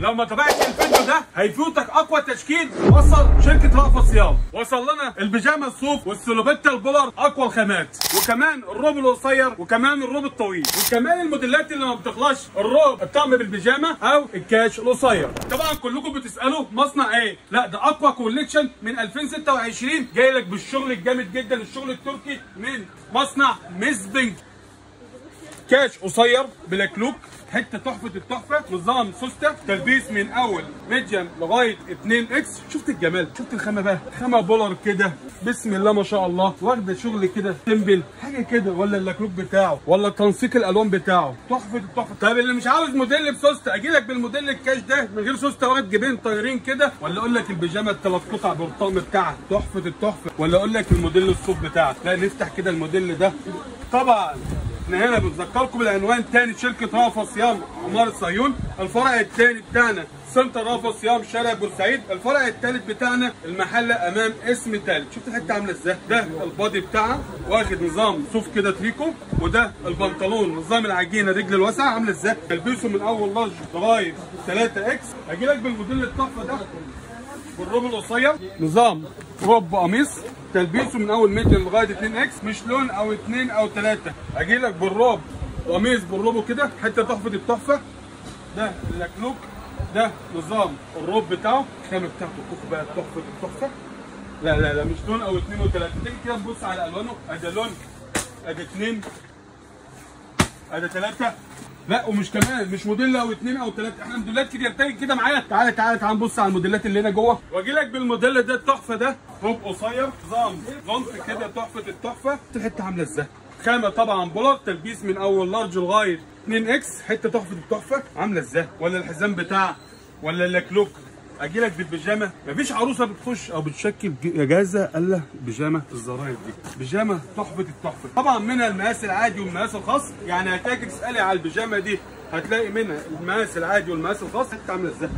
لو ما تابعتش الفيديو ده هيفوتك اقوى تشكيل وصل شركه رأفت صيام. وصل لنا البيجامه الصوف والسلوبيتا البولر اقوى الخامات، وكمان الروب القصير، وكمان الروب الطويل، وكمان الموديلات اللي ما بتخلصش الروب الطقم بالبيجامه او الكاش القصير. طبعا كلكم بتسالوا مصنع ايه؟ لا ده اقوى كوليكشن من 2026 جاي لك بالشغل الجامد جدا، الشغل التركي من مصنع ميزبنج. كاش قصير بلاك لوك، حته تحفه التحفه، نظام سوسته، تلبيس من اول ميديم لغايه 2 اكس. شفت الجمال، شفت الخامه بقى، خامه بولر كده بسم الله ما شاء الله، واخده شغل كده سيمبل حاجه كده، ولا اللاك لوك بتاعه ولا تنسيق الالوان بتاعه تحفه التحفه. طب اللي مش عاوز موديل بسوسته اجي لك بالموديل الكاش ده من غير سوسته، واخد جيبين طايرين كده، ولا اقول لك البيجامه الثلاث قطع بالطقم بتاعها تحفه التحفه، ولا اقول لك الموديل الصوف بتاعك. لا نفتح كده الموديل ده. طبعا احنا هنا بنذكركم بالعنوان تاني، شركه رأفت صيام عمارة صهيون. الفرع الثاني بتاعنا سنتر رأفت صيام شارع بورسعيد. الفرع الثالث بتاعنا المحله امام اسم ثالث. شفت الحته عامله ازاي؟ ده البادي بتاعها واخد نظام صوف كده تريكو، وده البنطلون نظام العجينه الرجل الواسعه عامله ازاي؟ تلبسه من اول لارج لغايه 3 اكس. هجي لك بالموديل التحفه ده بالروب القصير، نظام روب قميص، تلبيسه من اول متر لغايه 2 اكس، مش لون او 2 او 3. اجي لك بالروب قميص بالروبه كده، حته تحفه التحفه. ده اللاك لوك، ده نظام الروب بتاعه، الخامه بتاعته كوخ بقى تحفه التحفه. لا لا لا مش لون او 2 او 3. تيجي كده تبص على الوانه، ادي لون، ادي 2، ادي 3. لا ومش كمان مش موديل او 2 او 3، احنا موديلات كتير. تاني كده معايا، تعالى تعالى تعالى نبص على الموديلات اللي هنا جوه، واجي لك بالموديل ده التحفه ده، روب قصير نظام لونف كده تحفه التحفه. الحته عامله ازاي؟ خامه طبعا بولر، تلبيس من اول لارج لغايه 2 اكس، حته تحفه التحفه عامله ازاي؟ ولا الحزام بتاعها، ولا اللاك لوك. اجي لك بالبيجامه، مفيش عروسه بتخش او بتشكل اجازه الا بيجامه الزراير دي، بيجامه تحفه التحفه. طبعا منها المقاس العادي والمقاس الخاص، يعني هتاجي تسالي على البيجامه دي هتلاقي منها المقاس العادي والمقاس الخاص. حته عامله ازاي؟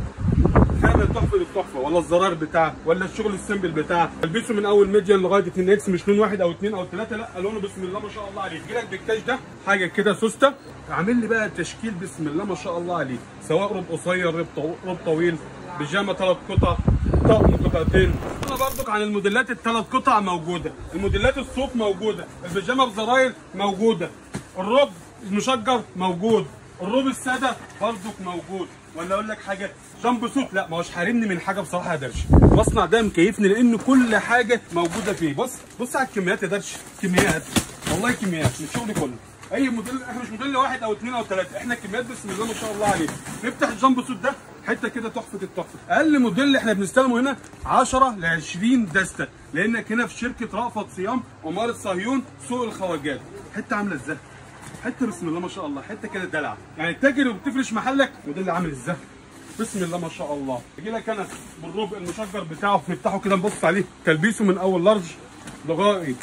خامه تحفه التحفه، ولا الزرار بتاعها، ولا الشغل السيمبل بتاعها. تلبسه من اول ميديان لغايه 2 اكس، مش لون واحد او 2 او 3، لا لونه بسم الله ما شاء الله عليه. يجي لك بالكاش ده حاجه كده سوسته، عامل لي بقى تشكيل بسم الله ما شاء الله عليه، سواء روب قصير روب طويل، بيجامه 3 قطع، طقم قطعتين. انا برضك عن الموديلات الثلاث قطع موجوده، الموديلات الصوف موجوده، البيجامه بزراير موجوده، الروب المشجر موجود، الروب الساده برضك موجود. ولا اقول لك حاجه، جامب سوت لا ما هوش حارمني من حاجه بصراحه يا درش. المصنع ده مكيفني لان كل حاجه موجوده فيه. بص على الكميات يا درش، كميات والله كميات من الشغل كله. اي موديل، احنا مش موديل واحد او 2 او 3، احنا كميات بسم الله ما شاء الله عليه. نفتح الجامب سوت ده، حته كده تحفه التحفه. اقل موديل اللي احنا بنستلمه هنا 10 ل 20 دسته، لانك هنا في شركه رأفت صيام عماره صهيون سوق الخواجات. حته عامله ازاي؟ حته بسم الله ما شاء الله، حته كده دلع، يعني تاجر وبتفرش محلك. موديل عامل ازاي؟ بسم الله ما شاء الله. اجي لك انا بالروب المشجر بتاعه، نفتحه كده نبص عليه، تلبيسه من اول لارج لغايه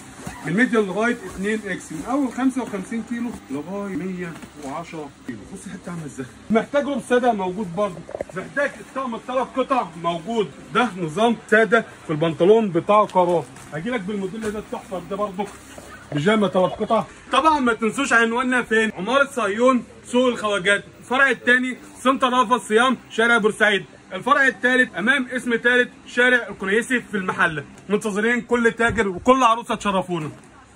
من ميديا لغايه 2 اكس، من اول 55 كيلو لغايه 110 كيلو. بص الحته عامله ازاي. محتاج روب ساده موجود برضه، محتاج الطقم الثلاث قطع موجود، ده نظام ساده في البنطلون بتاعه قرار. اجي لك بالموديل ده التحفه ده برضه، بيجامه 3 قطع. طبعا ما تنسوش عنواننا فين، عماره صهيون سوق الخواجات. الفرع الثاني سنتر رأفت صيام شارع بورسعيد. الفرع الثالث امام اسم ثالث شارع الكنيسي في المحله. منتظرين كل تاجر وكل عروسه تشرفونا.